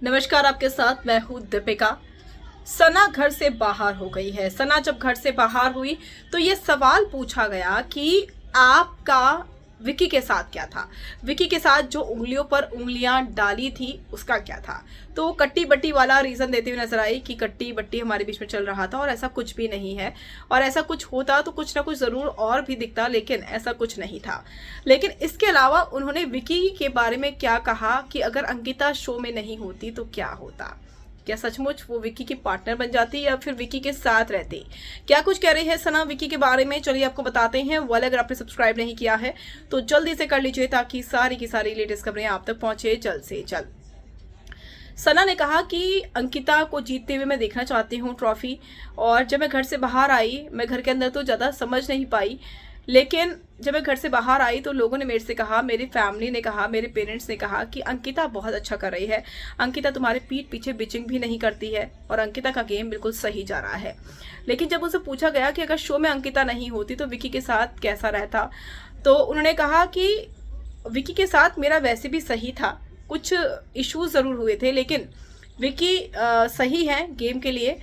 नमस्कार, आपके साथ मैं हूँ दीपिका। सना घर से बाहर हो गई है। सना जब घर से बाहर हुई तो ये सवाल पूछा गया कि आपका विकी के साथ क्या था। विकी के साथ जो उंगलियों पर उंगलियां डाली थी उसका क्या था। तो कट्टी बट्टी वाला रीजन देते हुए नजर आई कि कट्टी बट्टी हमारे बीच में चल रहा था और ऐसा कुछ भी नहीं है, और ऐसा कुछ होता तो कुछ ना कुछ जरूर और भी दिखता, लेकिन ऐसा कुछ नहीं था। लेकिन इसके अलावा उन्होंने विकी के बारे में क्या कहा कि अगर अंकिता शो में नहीं होती तो क्या होता। क्या सचमुच वो विकी की पार्टनर बन जाती या फिर विकी के साथ रहती। क्या कुछ कह रही है सना विकी के बारे में, चलिए आपको बताते हैं। वाले अगर आपने सब्सक्राइब नहीं किया है तो जल्दी से कर लीजिए ताकि सारी की सारी लेटेस्ट खबरें आप तक पहुंचे जल्द से जल्द। सना ने कहा कि अंकिता को जीतते हुए मैं देखना चाहती हूँ ट्रॉफी, और जब मैं घर से बाहर आई, मैं घर के अंदर तो ज़्यादा समझ नहीं पाई, लेकिन जब मैं घर से बाहर आई तो लोगों ने मेरे से कहा, मेरी फैमिली ने कहा, मेरे पेरेंट्स ने कहा कि अंकिता बहुत अच्छा कर रही है, अंकिता तुम्हारे पीठ पीछे बिचिंग भी नहीं करती है और अंकिता का गेम बिल्कुल सही जा रहा है। लेकिन जब उनसे पूछा गया कि अगर शो में अंकिता नहीं होती तो विकी के साथ कैसा रहता, तो उन्होंने कहा कि विकी के साथ मेरा वैसे भी सही था, कुछ इश्यूज ज़रूर हुए थे, लेकिन विकी सही है गेम के लिए।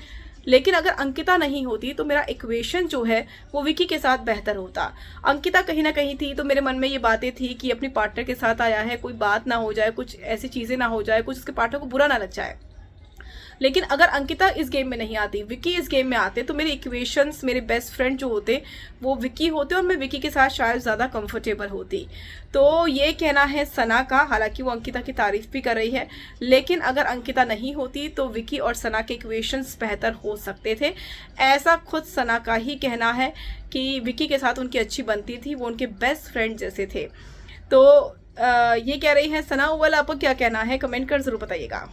लेकिन अगर अंकिता नहीं होती तो मेरा इक्वेशन जो है वो विकी के साथ बेहतर होता। अंकिता कहीं ना कहीं थी तो मेरे मन में ये बातें थी कि अपनी पार्टनर के साथ आया है, कोई बात ना हो जाए, कुछ ऐसी चीज़ें ना हो जाए, कुछ उसके पार्टनर को बुरा ना लग जाए। लेकिन अगर अंकिता इस गेम में नहीं आती, विकी इस गेम में आते, तो मेरे इक्वेशंस, मेरे बेस्ट फ्रेंड जो होते वो विकी होते और मैं विकी के साथ शायद ज़्यादा कंफर्टेबल होती। तो ये कहना है सना का। हालांकि वो अंकिता की तारीफ भी कर रही है, लेकिन अगर अंकिता नहीं होती तो विकी और सना के इक्वेशंस बेहतर हो सकते थे, ऐसा खुद सना का ही कहना है कि विकी के साथ उनकी अच्छी बनती थी, वो उनके बेस्ट फ्रेंड जैसे थे। तो ये कह रही है सना। ओवल आपको क्या कहना है, कमेंट कर जरूर बताइएगा।